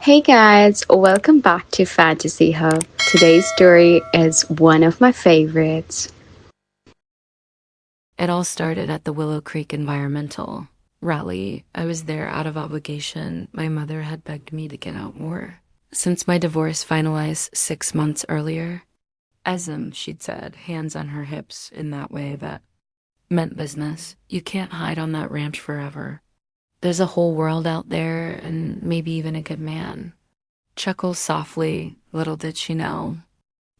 Hey guys, welcome back to Fantasy Hub. Today's story is one of my favorites. It all started at the Willow Creek Environmental Rally. I was there out of obligation. My mother had begged me to get out more. Since my divorce finalized 6 months earlier, Esm, she'd said, hands on her hips in that way that meant business. You can't hide on that ranch forever. There's a whole world out there and maybe even a good man. Chuckles softly, little did she know.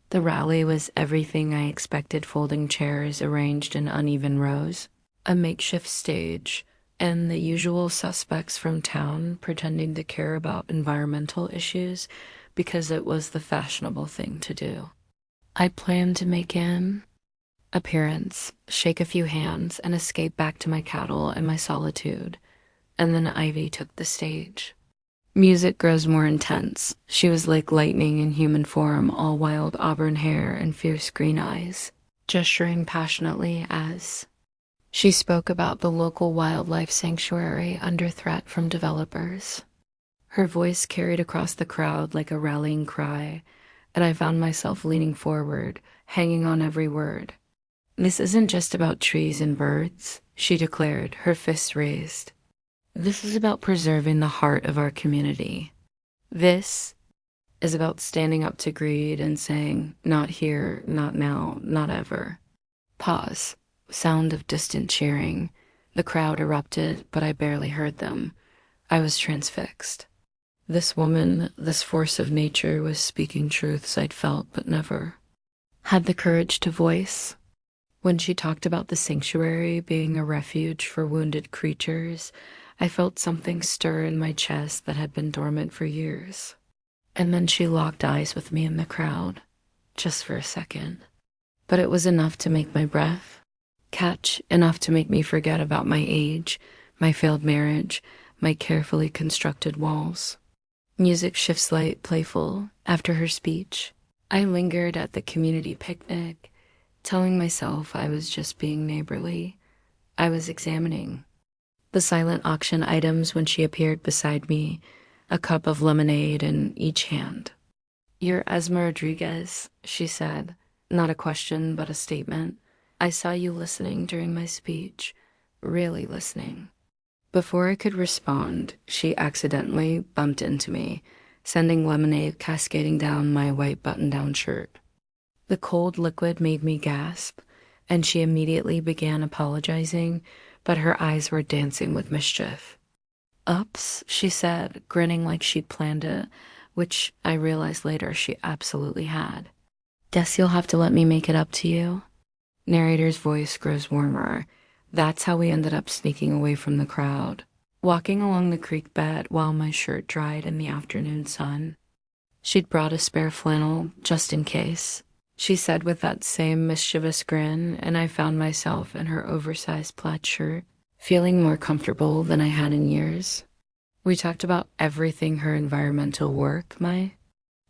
The rally was everything I expected: folding chairs arranged in uneven rows, a makeshift stage, and the usual suspects from town pretending to care about environmental issues because it was the fashionable thing to do. I planned to make an appearance, shake a few hands, and escape back to my cattle and my solitude, and then Ivy took the stage. Music grows more intense. She was like lightning in human form, all wild auburn hair and fierce green eyes, gesturing passionately as she spoke about the local wildlife sanctuary under threat from developers. Her voice carried across the crowd like a rallying cry, and I found myself leaning forward, hanging on every word. "This isn't just about trees and birds," she declared, her fists raised. "This is about preserving the heart of our community. This is about standing up to greed and saying, not here, not now, not ever." Pause. Sound of distant cheering. The crowd erupted, but I barely heard them. I was transfixed. This woman, this force of nature, was speaking truths I'd felt but never had the courage to voice. When she talked about the sanctuary being a refuge for wounded creatures, I felt something stir in my chest that had been dormant for years. And then she locked eyes with me in the crowd, just for a second. But it was enough to make my breath catch, enough to make me forget about my age, my failed marriage, my carefully constructed walls. Music shifts light, playful. After her speech, I lingered at the community picnic, telling myself I was just being neighborly. I was examining the silent auction items when she appeared beside me, a cup of lemonade in each hand. "You're Esma Rodriguez," she said, not a question but a statement. "I saw you listening during my speech, really listening." Before I could respond, she accidentally bumped into me, sending lemonade cascading down my white button-down shirt. The cold liquid made me gasp, and she immediately began apologizing, but her eyes were dancing with mischief. "Ups," she said, grinning like she'd planned it, which I realized later she absolutely had. "Guess you'll have to let me make it up to you." Narrator's voice grows warmer. That's how we ended up sneaking away from the crowd, walking along the creek bed while my shirt dried in the afternoon sun. She'd brought a spare flannel, just in case, she said with that same mischievous grin, and I found myself in her oversized plaid shirt, feeling more comfortable than I had in years. We talked about everything: her environmental work, my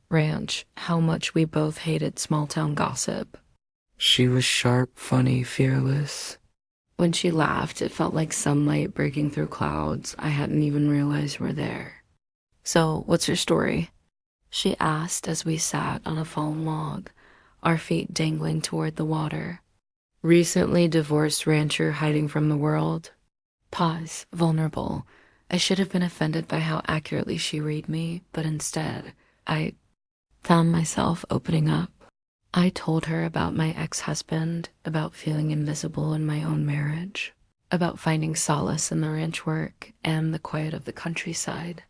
ranch, how much we both hated small-town gossip. She was sharp, funny, fearless. When she laughed, it felt like sunlight breaking through clouds I hadn't even realized were there. "So, what's your story?" she asked as we sat on a fallen log, our feet dangling toward the water. "Recently divorced rancher hiding from the world." Pause, vulnerable. I should have been offended by how accurately she read me, but instead, I found myself opening up. I told her about my ex-husband, about feeling invisible in my own marriage, about finding solace in the ranch work and the quiet of the countryside.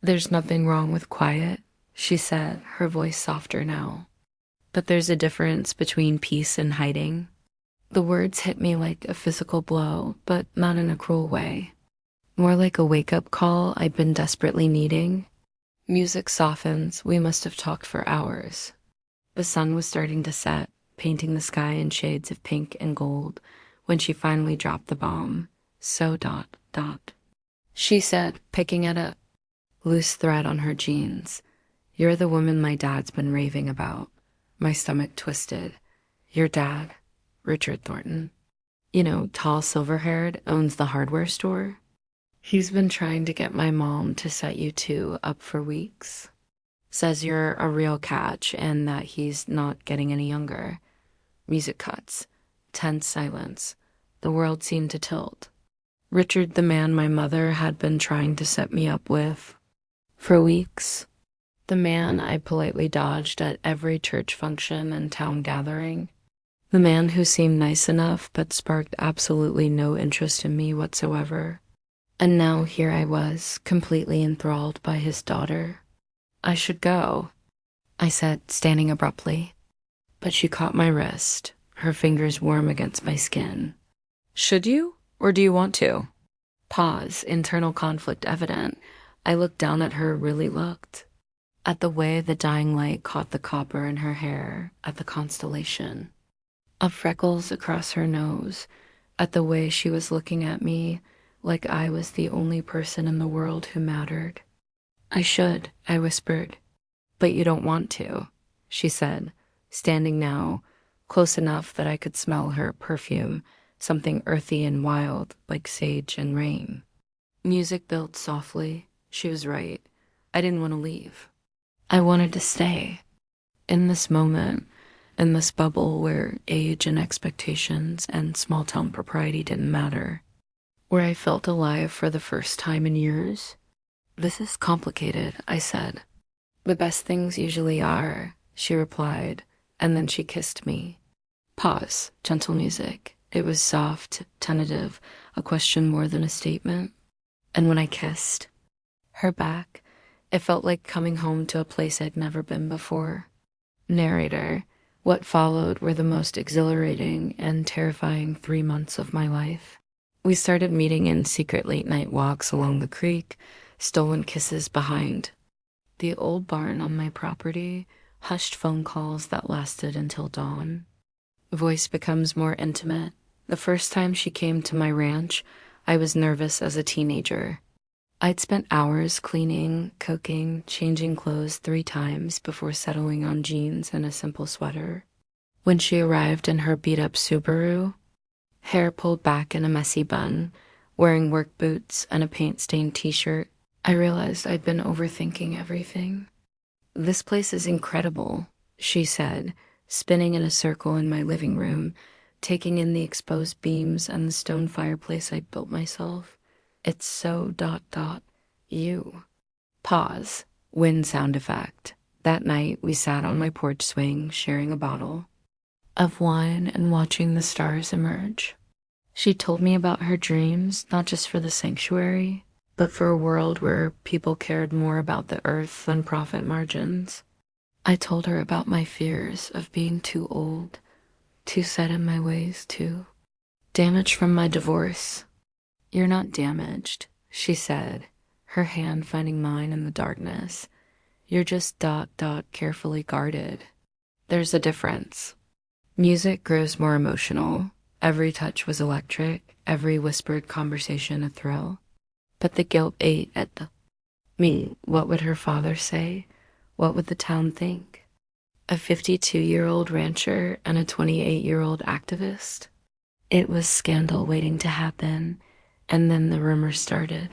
"There's nothing wrong with quiet," she said, her voice softer now. "But there's a difference between peace and hiding." The words hit me like a physical blow, but not in a cruel way. More like a wake-up call I'd been desperately needing. Music softens. We must have talked for hours. The sun was starting to set, painting the sky in shades of pink and gold, when she finally dropped the bomb. "So ... She said, picking at a loose thread on her jeans. "You're the woman my dad's been raving about." My stomach twisted. "Your dad? Richard Thornton? You know, tall, silver-haired, owns the hardware store?" He's been trying to get my mom to set you two up for weeks. Says you're a real catch and that he's not getting any younger. Music cuts. Tense silence. The world seemed to tilt. Richard, the man my mother had been trying to set me up with for weeks. The man I politely dodged at every church function and town gathering. The man who seemed nice enough but sparked absolutely no interest in me whatsoever. And now here I was, completely enthralled by his daughter. I should go, I said, standing abruptly. But she caught my wrist, her fingers warm against my skin. Should you? Or do you want to? Pause, internal conflict evident. I looked down at her, really looked. At the way the dying light caught the copper in her hair, at the constellation. Of freckles across her nose, at the way she was looking at me like I was the only person in the world who mattered. I should, I whispered. But you don't want to, she said, standing now, close enough that I could smell her perfume, something earthy and wild like sage and rain. Music built softly. She was right. I didn't want to leave. I wanted to stay. In this moment, in this bubble where age and expectations and small-town propriety didn't matter. Where I felt alive for the first time in years. This is complicated, I said. The best things usually are, she replied, and then she kissed me. Pause, gentle music. It was soft, tentative, a question more than a statement. And when I kissed her back, it felt like coming home to a place I'd never been before. Narrator, what followed were the most exhilarating and terrifying 3 months of my life. We started meeting in secret late-night walks along the creek, stolen kisses behind the old barn on my property, hushed phone calls that lasted until dawn. Voice becomes more intimate. The first time she came to my ranch, I was nervous as a teenager. I'd spent hours cleaning, cooking, changing clothes 3 times before settling on jeans and a simple sweater. When she arrived in her beat-up Subaru, hair pulled back in a messy bun, wearing work boots and a paint-stained t-shirt, I realized I'd been overthinking everything. This place is incredible, she said, spinning in a circle in my living room, taking in the exposed beams and the stone fireplace I'd built myself. It's so ... you. Pause. Wind sound effect. That night, we sat on my porch swing, sharing a bottle of wine and watching the stars emerge. She told me about her dreams, not just for the sanctuary, but for a world where people cared more about the earth than profit margins. I told her about my fears of being too old, too set in my ways, too damaged from my divorce. You're not damaged, she said, her hand finding mine in the darkness. You're just ... carefully guarded. There's a difference. Music grows more emotional. Every touch was electric, every whispered conversation a thrill. But the guilt ate at me. What would her father say? What would the town think? A 52-year-old rancher and a 28-year-old activist? It was scandal waiting to happen, and then the rumors started.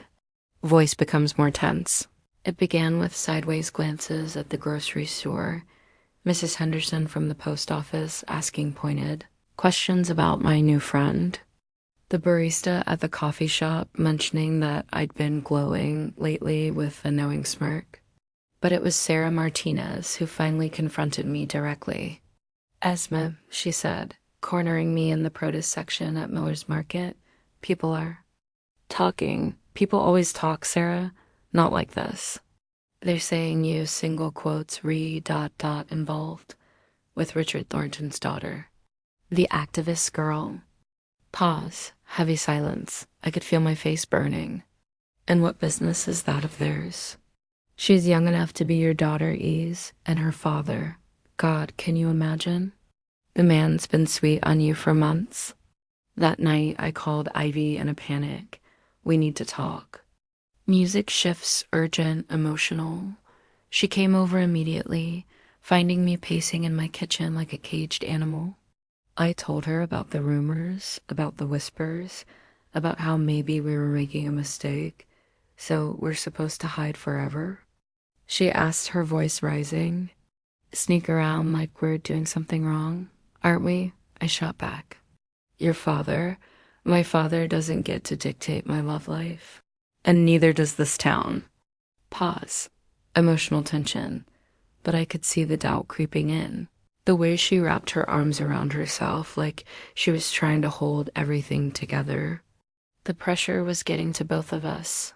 Voice becomes more tense. It began with sideways glances at the grocery store, Mrs. Henderson from the post office asking pointed questions about my new friend, the barista at the coffee shop mentioning that I'd been glowing lately with a knowing smirk. But it was Sarah Martinez who finally confronted me directly. Esme, she said, cornering me in the produce section at Miller's Market. People are talking. People always talk, Sarah. Not like this. They're saying you single quotes involved with Richard Thornton's daughter. The activist girl. Pause. Heavy silence. I could feel my face burning. And what business is that of theirs? She's young enough to be your daughter, Ease, and her father. God, can you imagine? The man's been sweet on you for months. That night, I called Ivy in a panic. We need to talk. Music shifts, urgent, emotional. She came over immediately, finding me pacing in my kitchen like a caged animal. I told her about the rumors, about the whispers, about how maybe we were making a mistake, So we're supposed to hide forever? She asked, her voice rising. Sneak around like we're doing something wrong, aren't we? I shot back. Your father, my father doesn't get to dictate my love life. And neither does this town. Pause. Emotional tension. But I could see the doubt creeping in. The way she wrapped her arms around herself like she was trying to hold everything together. The pressure was getting to both of us.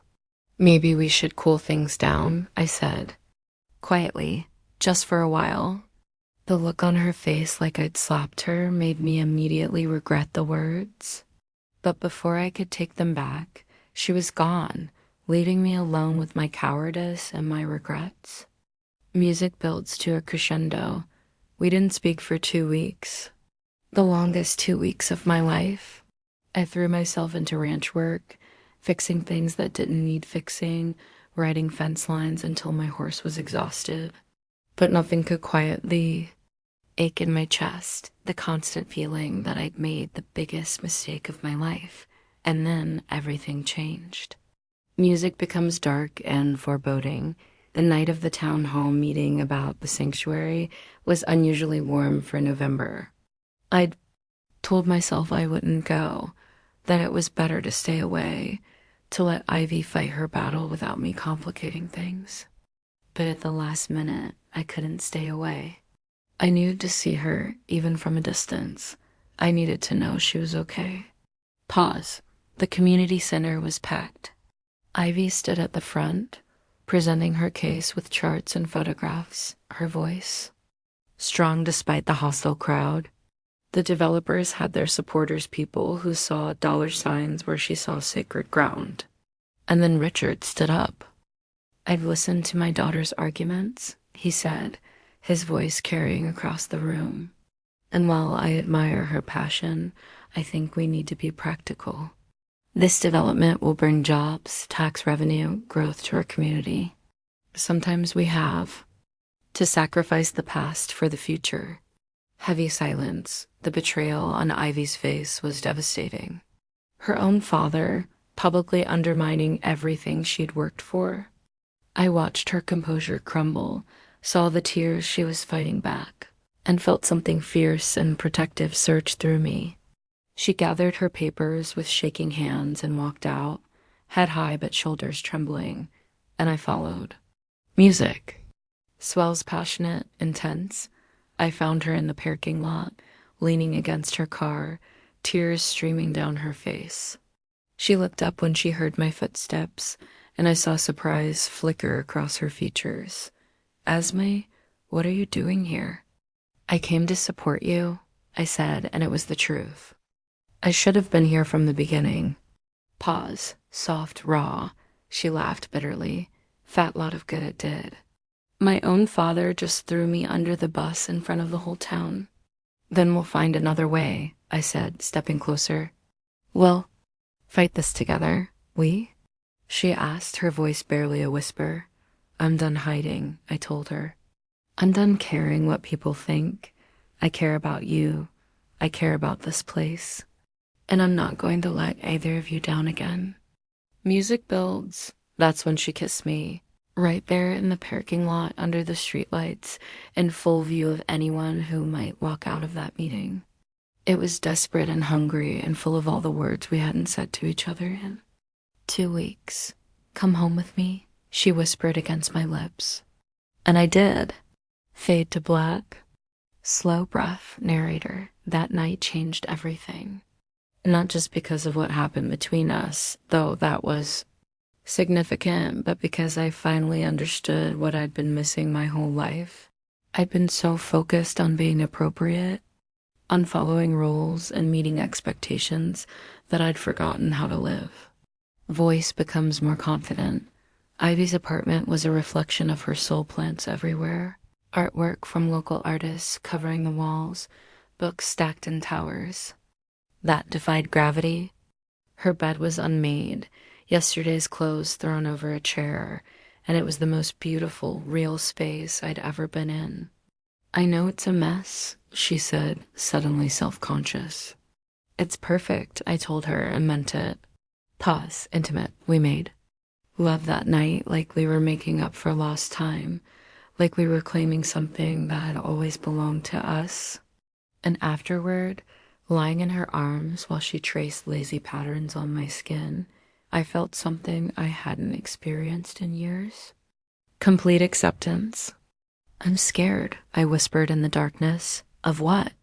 Maybe we should cool things down, I said, quietly, just for a while. The look on her face like I'd slapped her made me immediately regret the words. But before I could take them back, she was gone, leaving me alone with my cowardice and my regrets. Music builds to a crescendo. We didn't speak for 2 weeks. The longest 2 weeks of my life. I threw myself into ranch work, fixing things that didn't need fixing, riding fence lines until my horse was exhausted. But nothing could quiet the ache in my chest, the constant feeling that I'd made the biggest mistake of my life. And then everything changed. Music becomes dark and foreboding. The night of the town hall meeting about the sanctuary was unusually warm for November. I'd told myself I wouldn't go, that it was better to stay away, to let Ivy fight her battle without me complicating things. But at the last minute, I couldn't stay away. I needed to see her, even from a distance. I needed to know she was okay. Pause. The community center was packed. Ivy stood at the front, presenting her case with charts and photographs, her voice strong despite the hostile crowd. The developers had their supporters, people who saw dollar signs where she saw sacred ground. And then Richard stood up. I've listened to my daughter's arguments, he said, his voice carrying across the room. And while I admire her passion, I think we need to be practical. This development will bring jobs, tax revenue, growth to our community. Sometimes we have to sacrifice the past for the future. Heavy silence. The betrayal on Ivy's face was devastating. Her own father, publicly undermining everything she'd worked for. I watched her composure crumble, saw the tears she was fighting back, and felt something fierce and protective surge through me. She gathered her papers with shaking hands and walked out, head high but shoulders trembling, and I followed. Music. Swells passionate, intense. I found her in the parking lot, leaning against her car, tears streaming down her face. She looked up when she heard my footsteps, and I saw surprise flicker across her features. Esme, what are you doing here? I came to support you, I said, and it was the truth. I should have been here from the beginning. Pause, soft, raw. She laughed bitterly. Fat lot of good it did. My own father just threw me under the bus in front of the whole town. Then we'll find another way, I said, stepping closer. We'll fight this together, we? She asked, her voice barely a whisper. I'm done hiding, I told her. I'm done caring what people think. I care about you. I care about this place. And I'm not going to let either of you down again. Music builds. That's when she kissed me. Right there in the parking lot under the streetlights, in full view of anyone who might walk out of that meeting. It was desperate and hungry and full of all the words we hadn't said to each other in 2 weeks. Come home with me, she whispered against my lips. And I did. Fade to black. Slow breath, narrator. That night changed everything. Not just because of what happened between us, though that was significant, but because I finally understood what I'd been missing my whole life. I'd been so focused on being appropriate, on following rules and meeting expectations, that I'd forgotten how to live. Voice becomes more confident. Ivy's apartment was a reflection of her soul plants everywhere. Artwork from local artists covering the walls, books stacked in towers. That defied gravity. Her bed was unmade, yesterday's clothes thrown over a chair, and it was the most beautiful, real space I'd ever been in. I know it's a mess, she said, suddenly self-conscious. It's perfect, I told her, and meant it. Pause, intimate, we made. Love that night like we were making up for lost time, like we were claiming something that had always belonged to us. And afterward, lying in her arms while she traced lazy patterns on my skin, I felt something I hadn't experienced in years. Complete acceptance. I'm scared, I whispered in the darkness. Of what?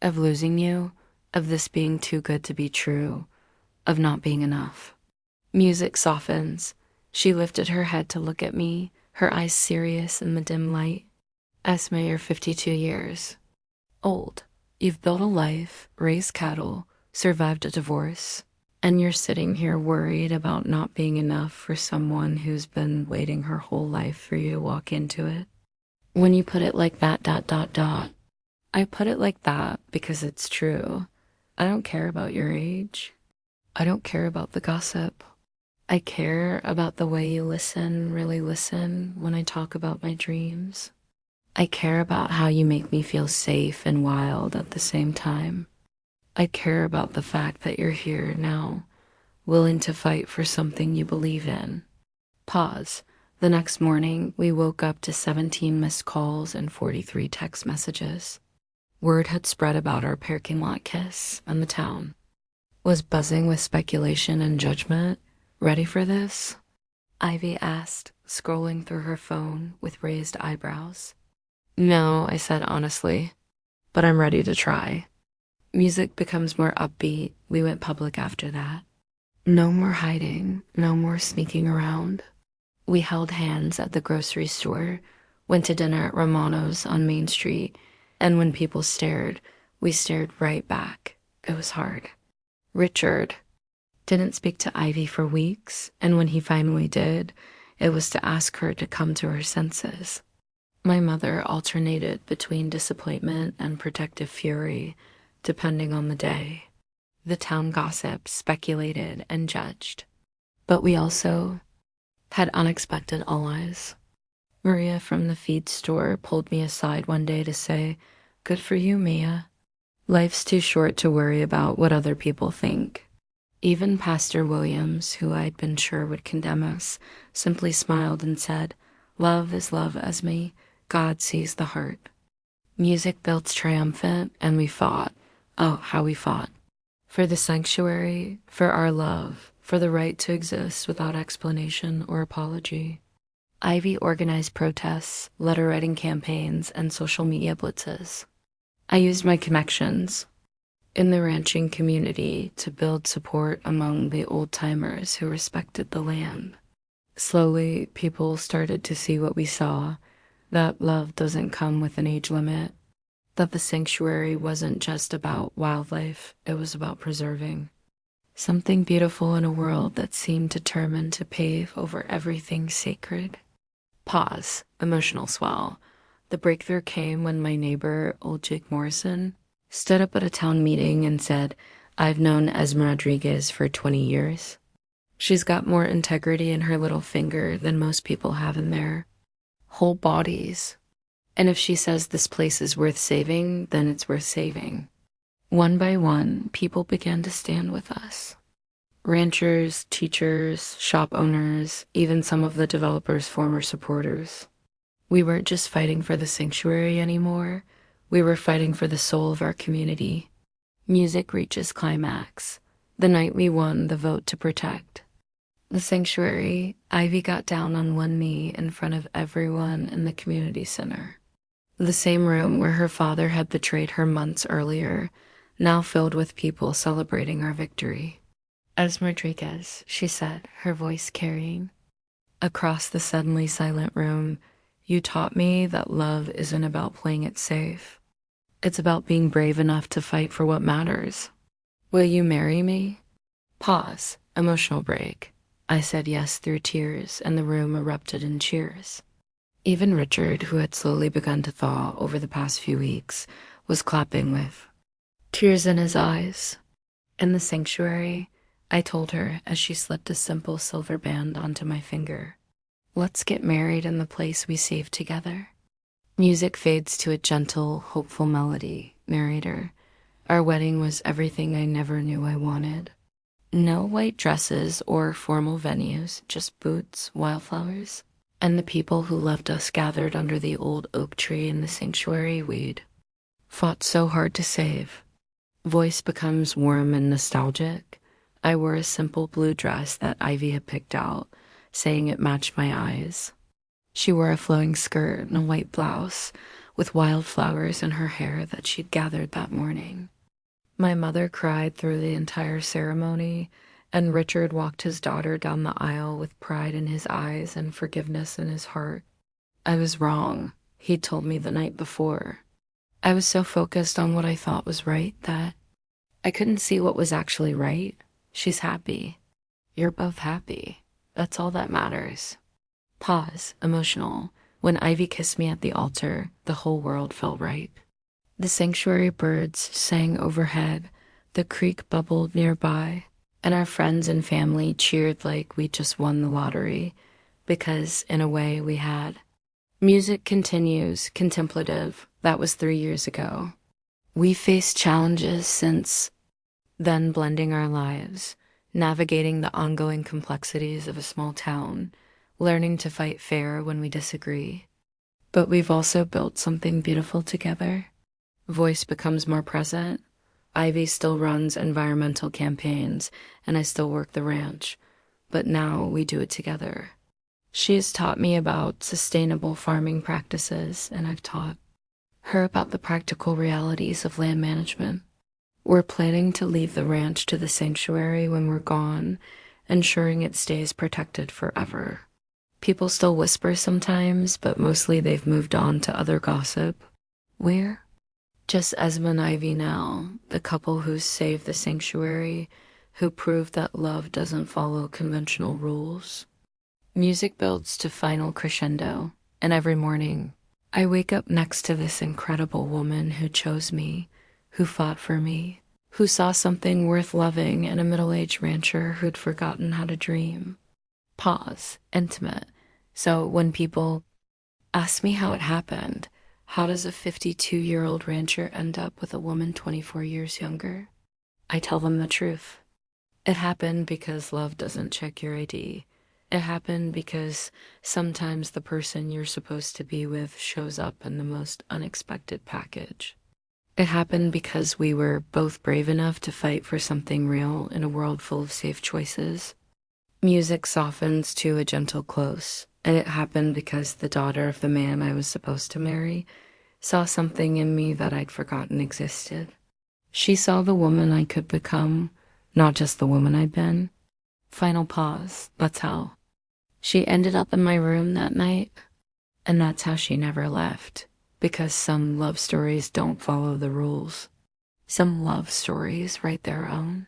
Of losing you, of this being too good to be true, of not being enough. Music softens. She lifted her head to look at me, her eyes serious in the dim light. Esme, you're 52 years old. You've built a life, raised cattle, survived a divorce, and you're sitting here worried about not being enough for someone who's been waiting her whole life for you to walk into it. When you put it like that, I put it like that because it's true. I don't care about your age. I don't care about the gossip. I care about the way you listen, really listen, when I talk about my dreams. I care about how you make me feel safe and wild at the same time. I care about the fact that you're here now, willing to fight for something you believe in. Pause. The next morning, we woke up to 17 missed calls and 43 text messages. Word had spread about our parking lot kiss, and the town was buzzing with speculation and judgment. Ready for this? Ivy asked, scrolling through her phone with raised eyebrows. No, I said honestly, but I'm ready to try. Music becomes more upbeat. We went public after that. No more hiding, no more sneaking around. We held hands at the grocery store, went to dinner at Romano's on Main Street, and when people stared, we stared right back. It was hard. Richard didn't speak to Ivy for weeks, and when he finally did, it was to ask her to come to her senses. My mother alternated between disappointment and protective fury, depending on the day. The town gossiped, speculated, and judged. But we also had unexpected allies. Maria from the feed store pulled me aside one day to say, "Good for you, Mia. Life's too short to worry about what other people think." Even Pastor Williams, who I'd been sure would condemn us, simply smiled and said, "Love is love, Esme. God sees the heart." Music built triumphant, and we fought. Oh, how we fought. For the sanctuary, for our love, for the right to exist without explanation or apology. Ivy organized protests, letter writing campaigns, and social media blitzes. I used my connections in the ranching community to build support among the old-timers who respected the land. Slowly, people started to see what we saw, that love doesn't come with an age limit, that the sanctuary wasn't just about wildlife, it was about preserving something beautiful in a world that seemed determined to pave over everything sacred. Pause. Emotional swell. The breakthrough came when my neighbor, old Jake Morrison, stood up at a town meeting and said, "I've known Esma Rodriguez for 20 years. She's got more integrity in her little finger than most people have in their whole bodies. And if she says this place is worth saving, then it's worth saving." One by one, people began to stand with us. Ranchers, teachers, shop owners, even some of the developers' former supporters. We weren't just fighting for the sanctuary anymore. We were fighting for the soul of our community. Music reaches climax. The night we won the vote to protect the sanctuary, Ivy got down on one knee in front of everyone in the community center. The same room where her father had betrayed her months earlier, now filled with people celebrating our victory. "Esma Rodriguez," she said, her voice carrying across the suddenly silent room, "you taught me that love isn't about playing it safe. It's about being brave enough to fight for what matters. Will you marry me?" Pause. Emotional break. I said yes through tears, and the room erupted in cheers. Even Richard, who had slowly begun to thaw over the past few weeks, was clapping with tears in his eyes. In the sanctuary, I told her as she slipped a simple silver band onto my finger, "Let's get married in the place we saved together." Music fades to a gentle, hopeful melody. Narrator. Our wedding was everything I never knew I wanted. No white dresses or formal venues, just boots, wildflowers, and the people who loved us gathered under the old oak tree in the sanctuary we'd fought so hard to save. Voice becomes warm and nostalgic. I wore a simple blue dress that Ivy had picked out, saying it matched my eyes. She wore a flowing skirt and a white blouse with wildflowers in her hair that she'd gathered that morning. My mother cried through the entire ceremony, and Richard walked his daughter down the aisle with pride in his eyes and forgiveness in his heart. I was wrong, he'd told me the night before. I was so focused on what I thought was right that I couldn't see what was actually right. She's happy. You're both happy. That's all that matters. Pause, emotional. When Ivy kissed me at the altar, the whole world felt right. The sanctuary birds sang overhead, the creek bubbled nearby, and our friends and family cheered like we just won the lottery, because in a way we had. Music continues, contemplative. That was 3 years ago. We faced challenges since then, blending our lives, navigating the ongoing complexities of a small town, learning to fight fair when we disagree. But we've also built something beautiful together. Voice becomes more present. Ivy still runs environmental campaigns, and I still work the ranch, but now we do it together. She has taught me about sustainable farming practices, and I've taught her about the practical realities of land management. We're planning to leave the ranch to the sanctuary when we're gone, ensuring it stays protected forever. People still whisper sometimes, but mostly they've moved on to other gossip. We're just Esma and Ivy now, the couple who saved the sanctuary, who proved that love doesn't follow conventional rules. Music builds to final crescendo, and every morning I wake up next to this incredible woman who chose me, who fought for me, who saw something worth loving in a middle-aged rancher who'd forgotten how to dream. Pause, intimate. So when people ask me how it happened, how does a 52-year-old rancher end up with a woman 24 years younger? I tell them the truth. It happened because love doesn't check your ID. It happened because sometimes the person you're supposed to be with shows up in the most unexpected package. It happened because we were both brave enough to fight for something real in a world full of safe choices. Music softens to a gentle close, and it happened because the daughter of the man I was supposed to marry saw something in me that I'd forgotten existed. She saw the woman I could become, not just the woman I'd been. Final pause, that's how. She ended up in my room that night, and that's how she never left, because some love stories don't follow the rules. Some love stories write their own.